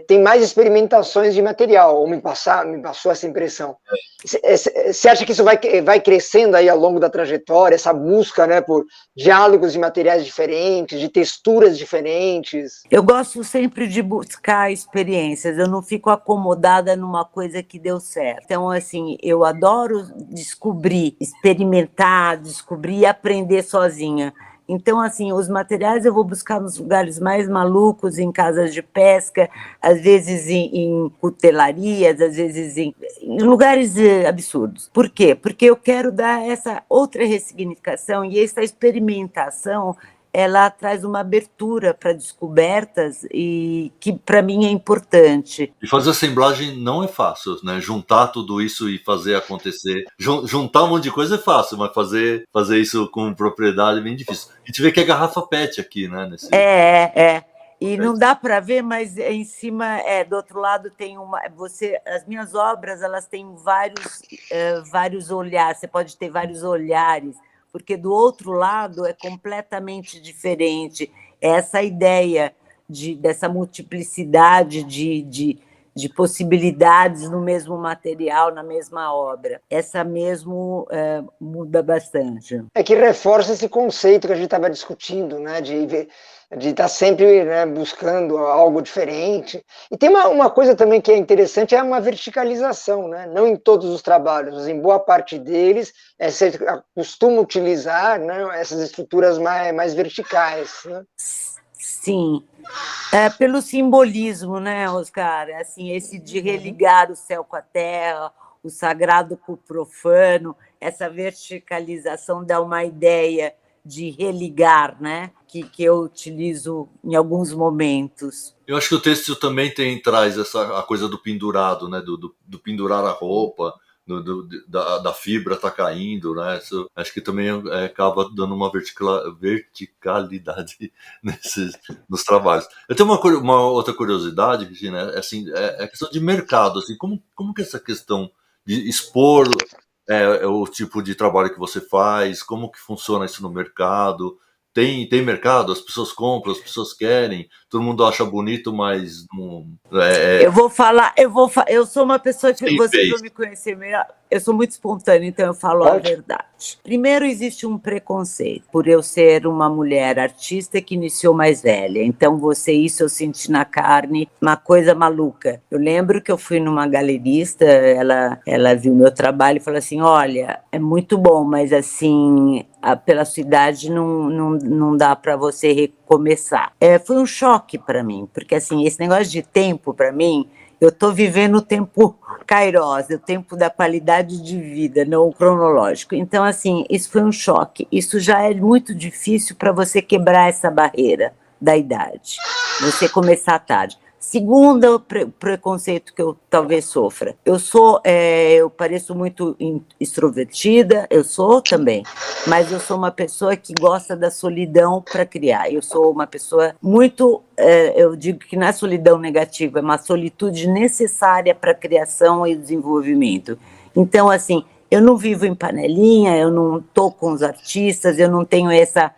tem mais experimentações de material, ou me passou essa impressão. Você acha que isso vai crescendo aí ao longo da trajetória, essa busca, né, por diálogos de materiais diferentes, de texturas diferentes? Eu gosto sempre de buscar experiências, eu não fico acomodada numa coisa que deu certo. Então, assim, eu adoro descobrir, experimentar, descobrir e aprender sozinha. Então, assim, os materiais eu vou buscar nos lugares mais malucos, em casas de pesca, às vezes em cutelarias, às vezes em lugares absurdos. Por quê? Porque eu quero dar essa outra ressignificação e essa experimentação, ela traz uma abertura para descobertas e que para mim é importante. E fazer assemblagem não é fácil, né? Juntar tudo isso e fazer acontecer. Juntar um monte de coisa é fácil, mas fazer isso com propriedade é bem difícil. A gente vê que é garrafa PET aqui, né? E não dá para ver, mas em cima, do outro lado tem as minhas obras, elas têm vários olhares, você pode ter vários olhares, porque do outro lado é completamente diferente. Essa ideia dessa multiplicidade de possibilidades no mesmo material, na mesma obra. Essa mesmo muda bastante. É que reforça esse conceito que a gente estava discutindo, né, de estar sempre, né, buscando algo diferente. E tem uma coisa também que é interessante, é uma verticalização, né? Não em todos os trabalhos, mas em boa parte deles, você costuma utilizar, né, essas estruturas mais verticais, né? Sim, pelo simbolismo, né, Oscar? Assim, esse de religar o céu com a terra, o sagrado com o profano, essa verticalização dá uma ideia de religar, né? Que eu utilizo em alguns momentos. Eu acho que o têxtil também traz a coisa do pendurado, né? Do pendurar a roupa, da fibra tá caindo, né? Isso, acho que também acaba dando uma verticalidade nos trabalhos. Eu tenho uma outra curiosidade, Regina, assim, é a questão de mercado, assim, como que essa questão de expor o tipo de trabalho que você faz, como que funciona isso no mercado? Tem mercado, as pessoas compram, as pessoas querem, todo mundo acha bonito, mas não. Eu sou uma pessoa que vocês vão me conhecer melhor. Eu sou muito espontânea, então eu falo a verdade. Primeiro, existe um preconceito por eu ser uma mulher artista que iniciou mais velha. Então, isso eu senti na carne, uma coisa maluca. Eu lembro que eu fui numa galerista, ela viu meu trabalho e falou assim: olha, é muito bom, mas assim, pela sua idade não dá para você recomeçar. Foi um choque para mim, porque assim, esse negócio de tempo, para mim, eu estou vivendo o tempo Kairos, o tempo da qualidade de vida, não o cronológico. Então, assim, isso foi um choque. Isso já é muito difícil para você quebrar essa barreira da idade, você começar tarde. Segundo preconceito que eu talvez sofra, eu pareço muito extrovertida, eu sou também, mas eu sou uma pessoa que gosta da solidão para criar. Eu sou uma pessoa muito, eu digo que não é solidão negativa, é uma solitude necessária para a criação e desenvolvimento. Então, assim, eu não vivo em panelinha, eu não estou com os artistas, eu não tenho essa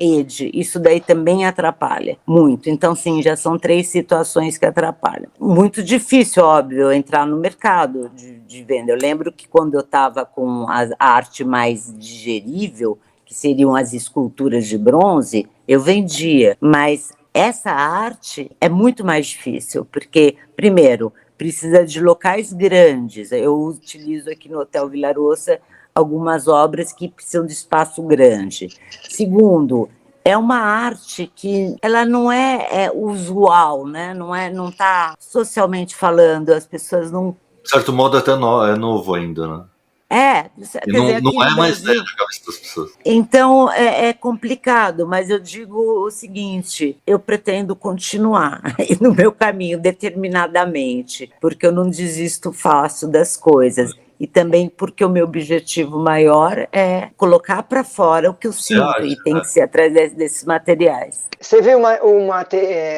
rede. Isso daí também atrapalha muito. Então, sim, já são 3 situações que atrapalham. Muito difícil, óbvio, entrar no mercado de venda. Eu lembro que quando eu estava com a arte mais digerível, que seriam as esculturas de bronze, eu vendia. Mas essa arte é muito mais difícil, porque, primeiro, precisa de locais grandes. Eu utilizo aqui no Hotel Villarosa algumas obras que precisam de espaço grande. Segundo, é uma arte que ela não é usual, né? Não está socialmente falando, as pessoas não... De certo modo, até é novo ainda, né? Quer dizer, aqui não no é mais Brasil... velho a cabeça das pessoas. Então, é complicado, mas eu digo o seguinte, eu pretendo continuar no meu caminho determinadamente, porque eu não desisto fácil das coisas. E também porque o meu objetivo maior é colocar para fora o que eu sinto, e tem que ser através desses materiais. Você vê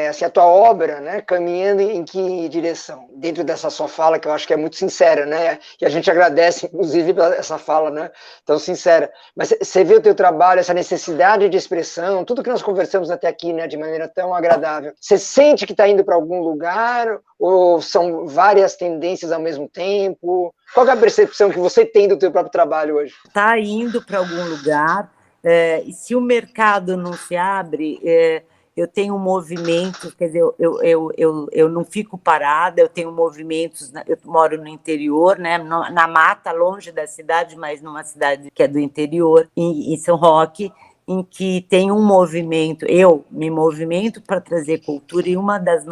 assim, a tua obra, né, caminhando em que direção? Dentro dessa sua fala, que eu acho que é muito sincera, né? E a gente agradece, inclusive, essa fala, né, tão sincera. Mas você vê o teu trabalho, essa necessidade de expressão, tudo que nós conversamos até aqui, né, de maneira tão agradável. Você sente que está indo para algum lugar? Ou são várias tendências ao mesmo tempo? Qual é a percepção que você tem do teu próprio trabalho hoje? Está indo para algum lugar. E se o mercado não se abre, eu tenho movimentos, quer dizer, eu não fico parada, eu tenho movimentos, eu moro no interior, né, na mata, longe da cidade, mas numa cidade que é do interior, em São Roque, em que tem um movimento, eu me movimento para trazer cultura, e uma das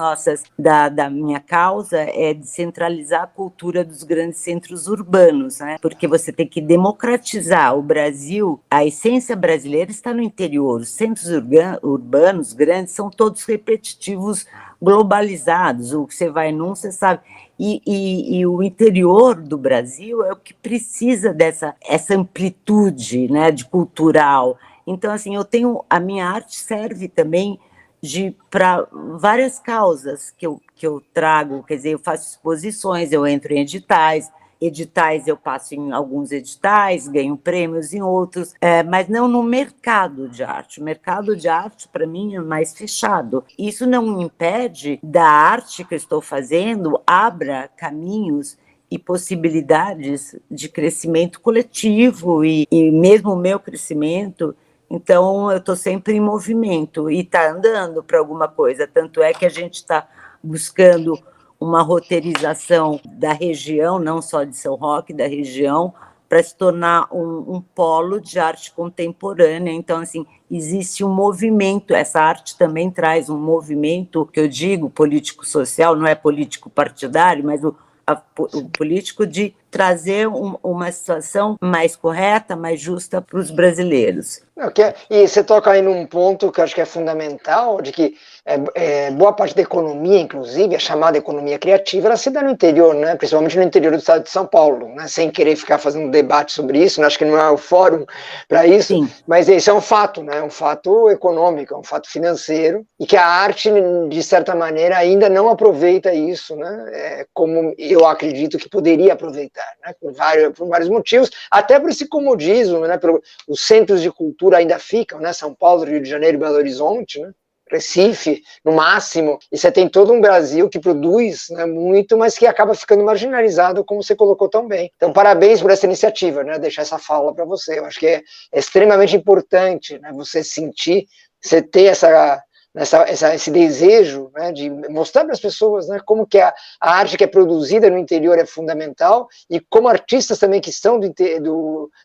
da minha causa é descentralizar a cultura dos grandes centros urbanos, né? Porque você tem que democratizar o Brasil, a essência brasileira está no interior, os centros urbanos grandes são todos repetitivos, globalizados, o que você vai num, você sabe... E o interior do Brasil é o que precisa essa amplitude, né, de cultural. Então, assim, a minha arte serve também para várias causas que eu trago, quer dizer, eu faço exposições, eu entro em editais eu passo em alguns editais, ganho prêmios em outros, mas não no mercado de arte. O mercado de arte, para mim, é mais fechado. Isso não impede da arte que eu estou fazendo abra caminhos e possibilidades de crescimento coletivo e mesmo o meu crescimento. Então, eu estou sempre em movimento e está andando para alguma coisa. Tanto é que a gente está buscando uma roteirização da região, não só de São Roque, da região, para se tornar um polo de arte contemporânea. Então, assim, existe um movimento, essa arte também traz um movimento, que eu digo, político-social, não é político partidário, mas o político de trazer uma situação mais correta, mais justa para os brasileiros. E você toca aí num ponto que eu acho que é fundamental, de que boa parte da economia, inclusive, a chamada economia criativa, ela se dá no interior, né? Principalmente no interior do estado de São Paulo, né? Sem querer ficar fazendo debate sobre isso, né? Acho que não é o fórum para isso, sim, mas isso é um fato, né? Um fato econômico, um fato financeiro, e que a arte, de certa maneira, ainda não aproveita isso, né? Como eu acredito que poderia aproveitar, né? Por vários motivos, até por esse comodismo, né? Os centros de cultura ainda ficam, né? São Paulo, Rio de Janeiro e Belo Horizonte, né? Recife, no máximo, e você tem todo um Brasil que produz, né, muito, mas que acaba ficando marginalizado, como você colocou tão bem. Então, parabéns por essa iniciativa, né? Deixar essa fala para você. Eu acho que é extremamente importante, né, você sentir, você ter esse desejo, né, de mostrar para as pessoas, né, como que a arte que é produzida no interior é fundamental e como artistas também que estão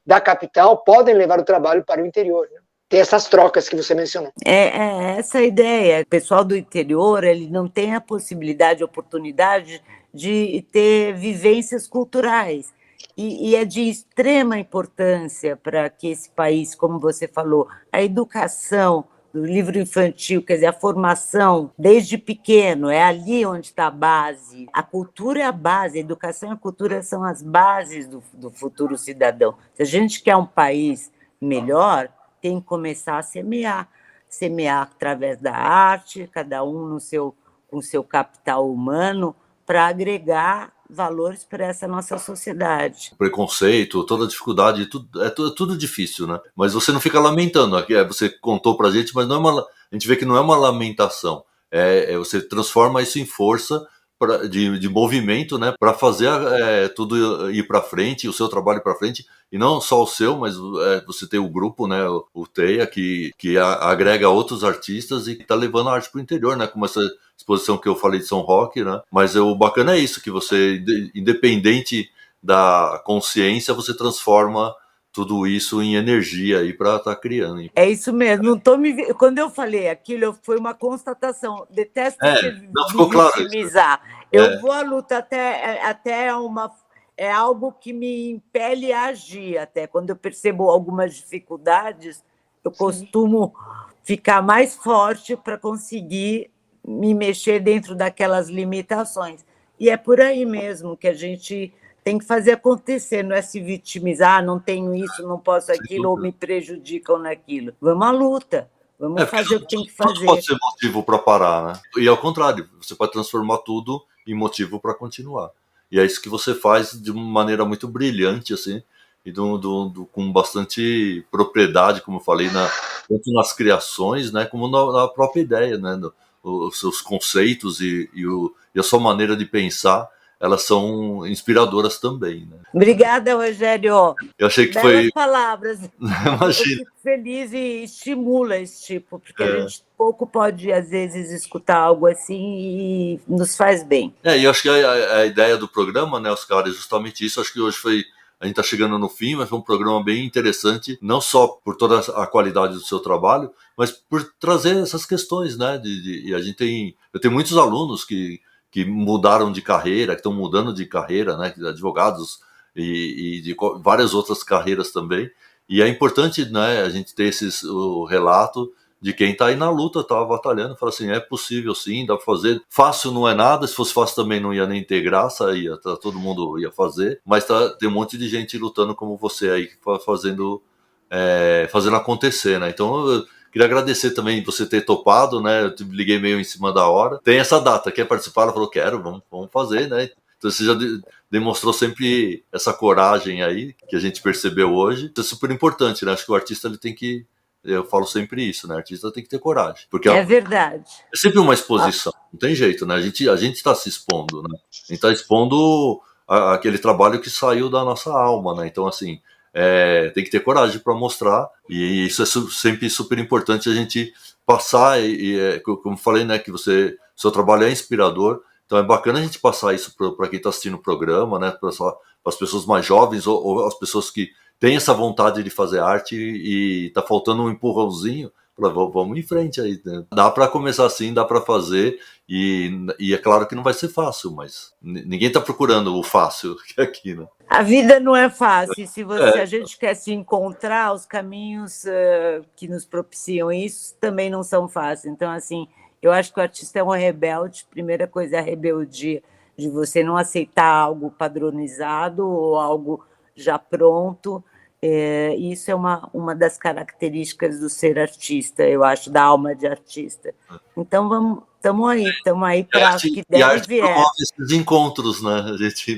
da capital podem levar o trabalho para o interior, né? Ter essas trocas que você mencionou. É essa a ideia. O pessoal do interior, ele não tem a possibilidade, a oportunidade de ter vivências culturais. E é de extrema importância para que esse país, como você falou, a educação, do livro infantil, quer dizer, a formação desde pequeno, é ali onde está a base. A cultura é a base, a educação e a cultura são as bases do futuro cidadão. Se a gente quer um país melhor, tem que começar a semear através da arte, cada um com o seu capital humano, para agregar valores para essa nossa sociedade. O preconceito, toda a dificuldade, tudo difícil, né? Mas você não fica lamentando. Você contou pra gente, mas a gente vê que não é uma lamentação. Você transforma isso em força de movimento, né? Para fazer tudo ir para frente, o seu trabalho para frente. E não só o seu, mas você tem o grupo, né? O TEIA, que agrega outros artistas e que está levando a arte para o interior, né? Como essa exposição que eu falei de São Roque, né? Mas o bacana é isso, que você, independente da consciência, você transforma tudo isso em energia aí para estar criando. Hein? É isso mesmo. Não tô quando eu falei aquilo, foi uma constatação. Detesto ficou claro vitimizar. Eu vou à luta até é algo que me impele a agir. Até quando eu percebo algumas dificuldades, eu costumo ficar mais forte para conseguir me mexer dentro daquelas limitações. E é por aí mesmo que a gente tem que fazer acontecer, não é se vitimizar, não tenho isso, não posso aquilo, ou me prejudicam naquilo. Vamos à luta, vamos fazer o que tem que fazer. Não pode ser motivo para parar, né? E ao contrário, você pode transformar tudo em motivo para continuar. E é isso que você faz de uma maneira muito brilhante, assim, e com bastante propriedade, como eu falei, tanto nas criações, né, como na própria ideia, né? Os seus conceitos e a sua maneira de pensar, elas são inspiradoras também, né? Obrigada, Rogério. Eu achei que belas palavras. Imagina. Eu fico feliz e estimula esse tipo, porque a gente pouco pode, às vezes, escutar algo assim e nos faz bem. E eu acho que a ideia do programa, né, Oscar, é justamente isso. Acho que hoje a gente está chegando no fim, mas foi um programa bem interessante, não só por toda a qualidade do seu trabalho, mas por trazer essas questões, né? E eu tenho muitos alunos que mudaram de carreira, que estão mudando de carreira, né? Advogados e de várias outras carreiras também. E é importante, né, a gente ter o relato de quem está aí na luta, está batalhando, fala assim, é possível sim, dá para fazer. Fácil não é nada, se fosse fácil também não ia nem ter graça, todo mundo ia fazer, mas tem um monte de gente lutando como você aí, fazendo acontecer, né? Então, Queria agradecer também você ter topado, né? Eu te liguei meio em cima da hora. Tem essa data, quer participar? Ela falou, quero, vamos fazer, né? Então você já demonstrou sempre essa coragem aí, que a gente percebeu hoje. Isso é super importante, né? Acho que o artista ele tem que... Eu falo sempre isso, né? O artista tem que ter coragem. Porque é verdade. É sempre uma exposição, não tem jeito, né? A gente está se expondo, né? A gente está expondo aquele trabalho que saiu da nossa alma, né? Então, assim, tem que ter coragem para mostrar, e isso é sempre super importante a gente passar, como falei, né? Que seu trabalho é inspirador, então é bacana a gente passar isso para quem está assistindo o programa, né? Para as pessoas mais jovens ou as pessoas que têm essa vontade de fazer arte e está faltando um empurrãozinho. Vamos em frente aí, né? Dá para começar assim, dá para fazer, e é claro que não vai ser fácil, mas ninguém está procurando o fácil aqui, né? A vida não é fácil, se a gente quer se encontrar, os caminhos que nos propiciam isso também não são fáceis. Então, assim, eu acho que o artista é um rebelde. Primeira coisa é a rebeldia, de você não aceitar algo padronizado ou algo já pronto. Isso é uma das características do ser artista, eu acho, da alma de artista. Então, estamos aí para que der e arte vier. promove esses encontros, né? A gente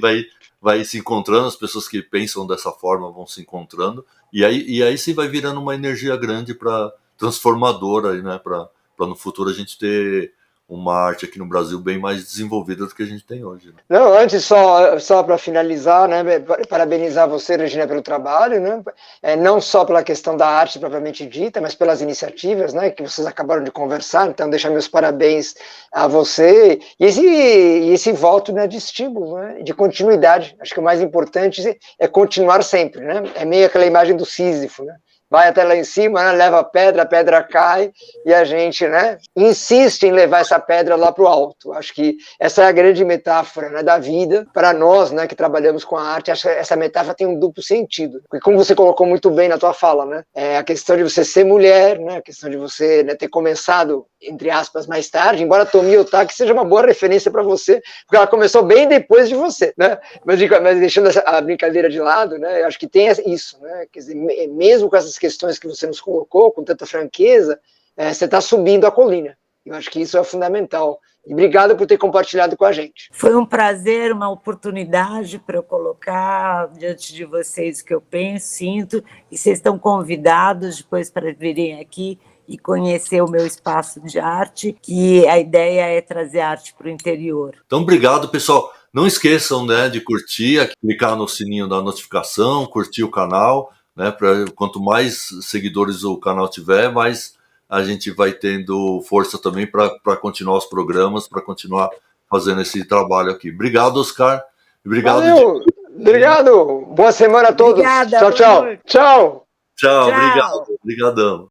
vai se encontrando, as pessoas que pensam dessa forma vão se encontrando, e aí sim vai virando uma energia grande para transformadora, né? Para no futuro a gente ter uma arte aqui no Brasil bem mais desenvolvida do que a gente tem hoje, né? Não, antes, só para finalizar, né, parabenizar você, Regina, pelo trabalho, né, não só pela questão da arte propriamente dita, mas pelas iniciativas, né, que vocês acabaram de conversar. Então, deixar meus parabéns a você, e esse voto, né, de estímulo, né, de continuidade. Acho que o mais importante é continuar sempre, né, é meio aquela imagem do Sísifo, né, vai até lá em cima, né, leva a pedra cai, e a gente, né, insiste em levar essa pedra lá para o alto. Acho que essa é a grande metáfora, né, da vida. Para nós, né, que trabalhamos com a arte, acho que essa metáfora tem um duplo sentido. Porque, como você colocou muito bem na tua fala, né, a questão de você ser mulher, né, a questão de você, né, ter começado, entre aspas, mais tarde, embora Tomi Otaki seja uma boa referência para você, porque ela começou bem depois de você, né, mas deixando a brincadeira de lado, né, eu acho que tem isso, né, quer dizer, mesmo com essas questões que você nos colocou com tanta franqueza, você está subindo a colina. Eu acho que isso é fundamental. E obrigado por ter compartilhado com a gente. Foi um prazer, uma oportunidade para eu colocar diante de vocês o que eu penso, sinto, e vocês estão convidados depois para virem aqui e conhecer o meu espaço de arte, que a ideia é trazer arte para o interior. Então, obrigado, pessoal. Não esqueçam, né, de curtir, clicar no sininho da notificação, curtir o canal, né, quanto mais seguidores o canal tiver, mais a gente vai tendo força também para continuar os programas, para continuar fazendo esse trabalho aqui. Obrigado, Oscar. Obrigado. Valeu. Obrigado. Boa semana a todos. Obrigada, tchau. Tchau. Tchau, obrigado. Obrigadão.